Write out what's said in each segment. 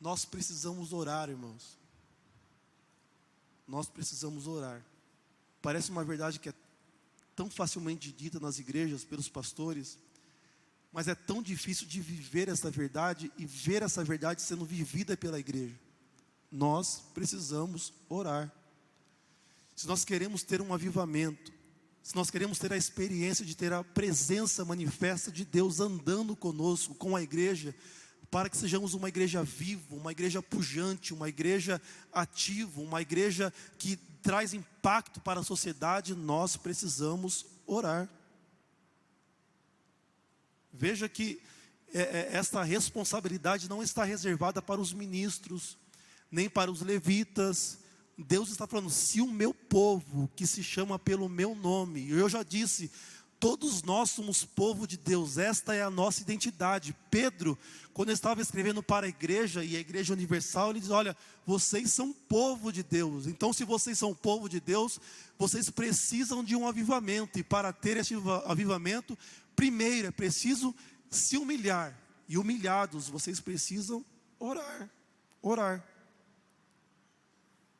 Nós precisamos orar, irmãos. Nós precisamos orar. Parece uma verdade que é tão facilmente dita nas igrejas, pelos pastores, mas é tão difícil de viver essa verdade e ver essa verdade sendo vivida pela igreja. Nós precisamos orar. Se nós queremos ter um avivamento, se nós queremos ter a experiência de ter a presença manifesta de Deus andando conosco, com a igreja, para que sejamos uma igreja viva, uma igreja pujante, uma igreja ativa, uma igreja que traz impacto para a sociedade, nós precisamos orar. Veja que esta responsabilidade não está reservada para os ministros, nem para os levitas. Deus está falando, se o meu povo, que se chama pelo meu nome, eu já disse, todos nós somos povo de Deus, esta é a nossa identidade. Pedro, quando estava escrevendo para a igreja, e a igreja universal, ele diz, olha, vocês são povo de Deus, então se vocês são povo de Deus, vocês precisam de um avivamento, e para ter esse avivamento, primeiro é preciso se humilhar, e humilhados, vocês precisam orar.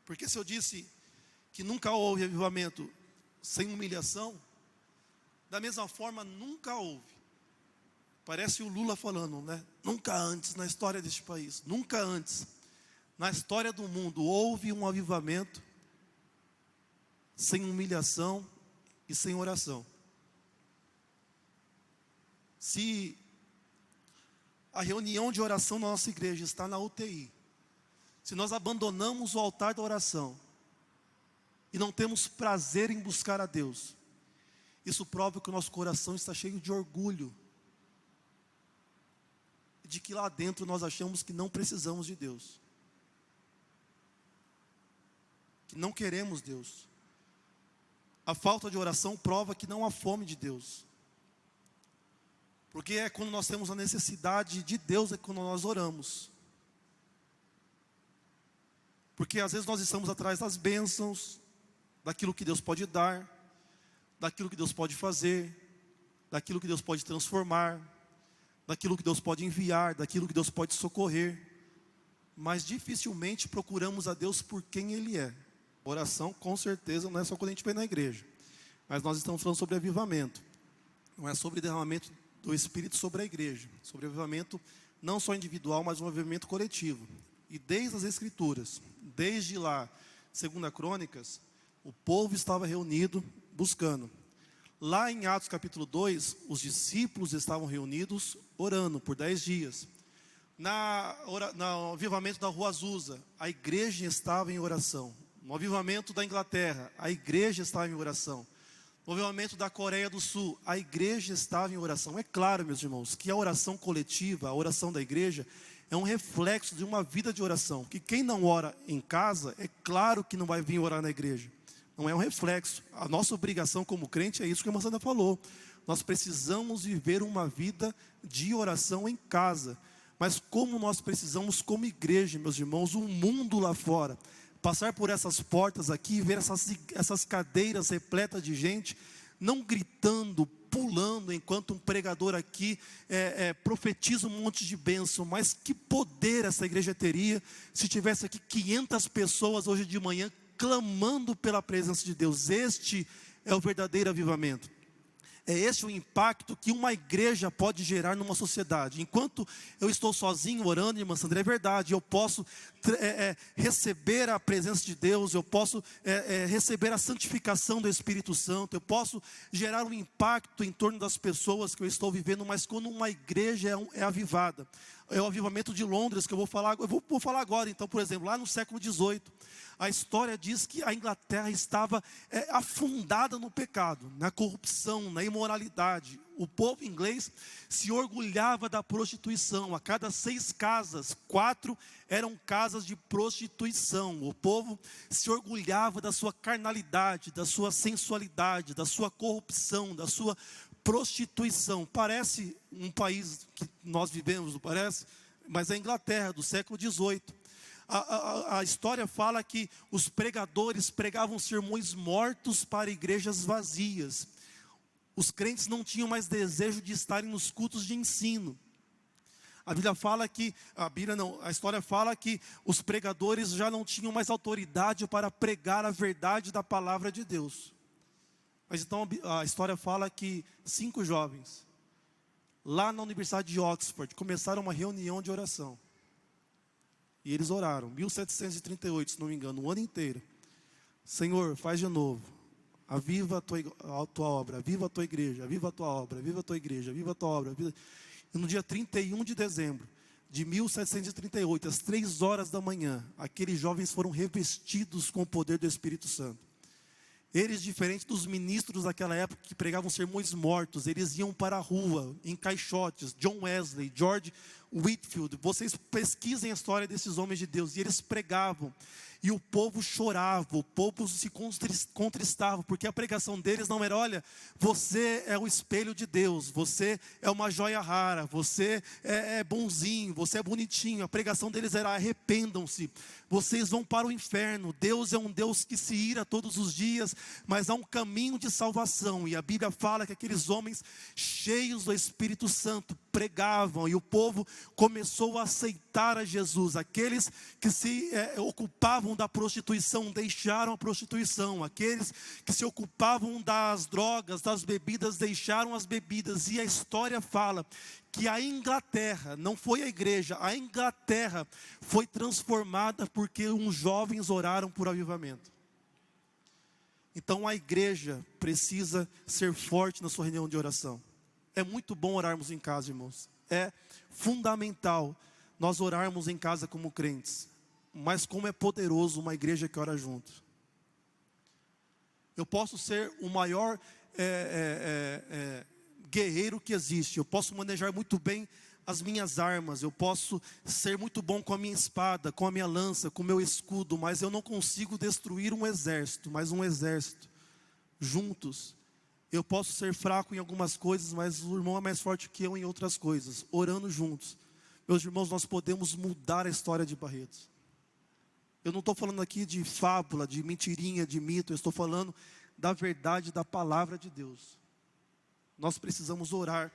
Porque se eu disse que nunca houve avivamento sem humilhação, da mesma forma nunca houve. Parece o Lula falando, né? Nunca antes na história deste país, nunca antes na história do mundo houve um avivamento sem humilhação e sem oração. Se a reunião de oração na nossa igreja está na UTI, se nós abandonamos o altar da oração e não temos prazer em buscar a Deus, isso prova que o nosso coração está cheio de orgulho, de que lá dentro nós achamos que não precisamos de Deus, que não queremos Deus. A falta de oração prova que não há fome de Deus, porque é quando nós temos a necessidade de Deus, é quando nós oramos. Porque às vezes nós estamos atrás das bênçãos, daquilo que Deus pode dar, daquilo que Deus pode fazer, daquilo que Deus pode transformar, daquilo que Deus pode enviar, daquilo que Deus pode socorrer, mas dificilmente procuramos a Deus por quem Ele é. Oração, com certeza, não é só quando a gente vem na igreja, mas nós estamos falando sobre avivamento, não é sobre derramamento do Espírito sobre a igreja, sobre avivamento não só individual, mas um avivamento coletivo. E desde as Escrituras, desde lá, 2 Crônicas, o povo estava reunido, buscando. Lá em Atos capítulo 2, os discípulos estavam reunidos, orando por 10 dias. No avivamento da Rua Azusa, a igreja estava em oração. No avivamento da Inglaterra, a igreja estava em oração. No avivamento da Coreia do Sul, a igreja estava em oração. É claro, meus irmãos, que a oração coletiva, a oração da igreja, é um reflexo de uma vida de oração. Que quem não ora em casa, é claro que não vai vir orar na igreja. Não é um reflexo. A nossa obrigação como crente é isso que a irmã Sandra falou. Nós precisamos viver uma vida de oração em casa. Mas como nós precisamos como igreja, meus irmãos, o mundo lá fora, passar por essas portas aqui e ver essas cadeiras repletas de gente, não gritando, pulando, enquanto um pregador aqui profetiza um monte de bênção. Mas que poder essa igreja teria se tivesse aqui 500 pessoas hoje de manhã clamando pela presença de Deus. Este é o verdadeiro avivamento. É esse o impacto que uma igreja pode gerar numa sociedade. Enquanto eu estou sozinho orando, irmã Sandra, é verdade, eu posso receber a presença de Deus, eu posso receber a santificação do Espírito Santo, eu posso gerar um impacto em torno das pessoas que eu estou vivendo, mas quando uma igreja é avivada, é o avivamento de Londres que eu vou falar agora. Então, por exemplo, lá no século XVIII, a história diz que a Inglaterra estava afundada no pecado, na corrupção, na imoralidade. O povo inglês se orgulhava da prostituição. A cada 6 casas, 4 eram casas de prostituição. O povo se orgulhava da sua carnalidade, da sua sensualidade, da sua corrupção, da sua prostituição. Parece um país que nós vivemos, não parece? Mas é a Inglaterra do século XVIII. A história fala que os pregadores pregavam sermões mortos para igrejas vazias. Os crentes não tinham mais desejo de estarem nos cultos de ensino. A Bíblia fala que, a história fala que os pregadores já não tinham mais autoridade para pregar a verdade da palavra de Deus. Mas então a história fala que 5 jovens, lá na Universidade de Oxford, começaram uma reunião de oração. E eles oraram, 1738, se não me engano, o ano inteiro. Senhor, faz de novo. Aviva a tua obra, aviva a tua igreja, aviva a tua obra, aviva a tua igreja, aviva a tua obra. E no dia 31 de dezembro de 1738, às 3 horas da manhã, aqueles jovens foram revestidos com o poder do Espírito Santo. Eles, diferente dos ministros daquela época que pregavam sermões mortos, eles iam para a rua, em caixotes. John Wesley, George Whitefield, vocês pesquisem a história desses homens de Deus, e eles pregavam. E o povo chorava, o povo se contristava, porque a pregação deles não era: olha, você é o espelho de Deus, você é uma joia rara, você é bonzinho, você é bonitinho. A pregação deles era: arrependam-se, vocês vão para o inferno. Deus é um Deus que se ira todos os dias, mas há um caminho de salvação. E a Bíblia fala que aqueles homens cheios do Espírito Santo pregavam, e o povo começou a aceitar a Jesus. Aqueles que se ocupavam da prostituição deixaram a prostituição, aqueles que se ocupavam das drogas, das bebidas, deixaram as bebidas. E a história fala que a Inglaterra, não foi a igreja, a Inglaterra foi transformada porque uns jovens oraram por avivamento. Então a igreja precisa ser forte na sua reunião de oração. É muito bom orarmos em casa, irmãos. É fundamental nós orarmos em casa como crentes. Mas como é poderoso uma igreja que ora junto. Eu posso ser o maior guerreiro que existe. Eu posso manejar muito bem as minhas armas. Eu posso ser muito bom com a minha espada, com a minha lança, com o meu escudo. Mas eu não consigo destruir um exército. Mas um exército, juntos. Eu posso ser fraco em algumas coisas, mas o irmão é mais forte que eu em outras coisas. Orando juntos. Meus irmãos, nós podemos mudar a história de Barretos. Eu não estou falando aqui de fábula, de mentirinha, de mito. Eu estou falando da verdade da palavra de Deus. Nós precisamos orar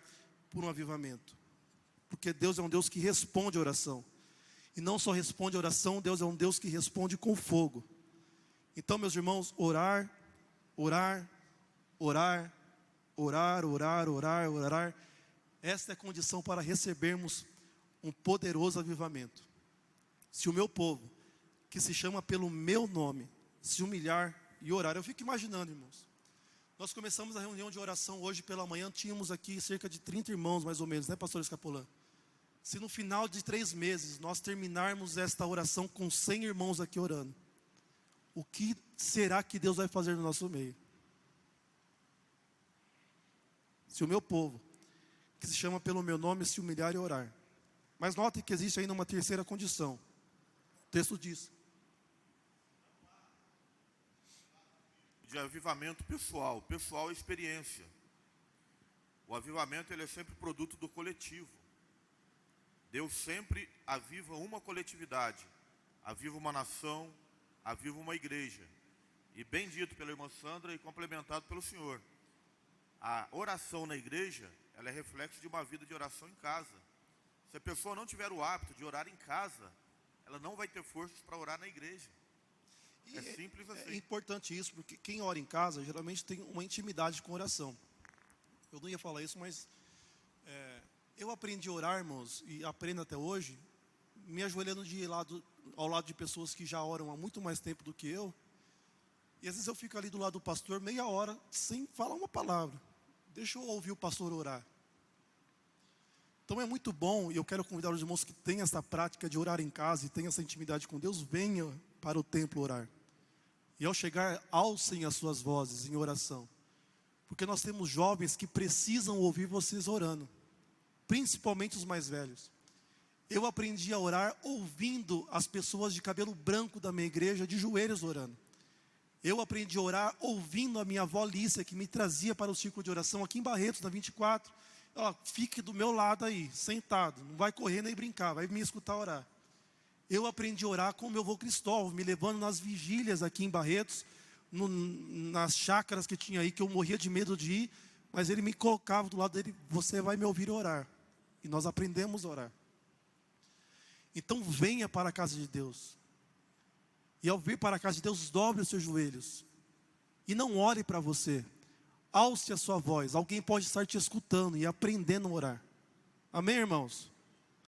por um avivamento. Porque Deus é um Deus que responde a oração. E não só responde a oração, Deus é um Deus que responde com fogo. Então, meus irmãos, orar, orar, orar, orar, orar, orar, orar. Esta é a condição para recebermos um poderoso avivamento. Se o meu povo, que se chama pelo meu nome, se humilhar e orar. Eu fico imaginando, irmãos. Nós começamos a reunião de oração hoje pela manhã. Tínhamos aqui cerca de 30 irmãos, mais ou menos, né, pastor Escapolã? Se no final de 3 meses nós terminarmos esta oração com 100 irmãos aqui orando, o que será que Deus vai fazer no nosso meio? Se o meu povo, que se chama pelo meu nome, se humilhar e orar. Mas notem que existe ainda uma terceira condição. O texto diz: de avivamento pessoal. Pessoal é experiência. O avivamento, ele é sempre produto do coletivo. Deus sempre aviva uma coletividade, aviva uma nação, aviva uma igreja. E bem dito pela irmã Sandra e complementado pelo senhor, a oração na igreja, ela é reflexo de uma vida de oração em casa. Se a pessoa não tiver o hábito de orar em casa, ela não vai ter forças para orar na igreja. É simples assim. É importante isso, porque quem ora em casa geralmente tem uma intimidade com oração. Eu não ia falar isso, mas eu aprendi a orar, irmãos, e aprendo até hoje, me ajoelhando ao lado de pessoas que já oram há muito mais tempo do que eu. E às vezes eu fico ali do lado do pastor meia hora sem falar uma palavra. Deixa eu ouvir o pastor orar. Então é muito bom, e eu quero convidar os irmãos que têm essa prática de orar em casa e têm essa intimidade com Deus, venha para o templo orar. E ao chegar, alcem as suas vozes em oração. Porque nós temos jovens que precisam ouvir vocês orando. Principalmente os mais velhos. Eu aprendi a orar ouvindo as pessoas de cabelo branco da minha igreja de joelhos orando. Eu aprendi a orar ouvindo a minha avó Lícia, que me trazia para o círculo de oração aqui em Barretos, na 24. Ela, fique do meu lado aí, sentado. Não vai correr nem brincar, vai me escutar orar. Eu aprendi a orar com o meu avô Cristóvão, me levando nas vigílias aqui em Barretos, nas chácaras que tinha aí, que eu morria de medo de ir, mas ele me colocava do lado dele: você vai me ouvir orar. E nós aprendemos a orar. Então venha para a casa de Deus. E ao vir para a casa de Deus, dobre os seus joelhos. E não ore para você. Alce a sua voz. Alguém pode estar te escutando e aprendendo a orar. Amém, irmãos?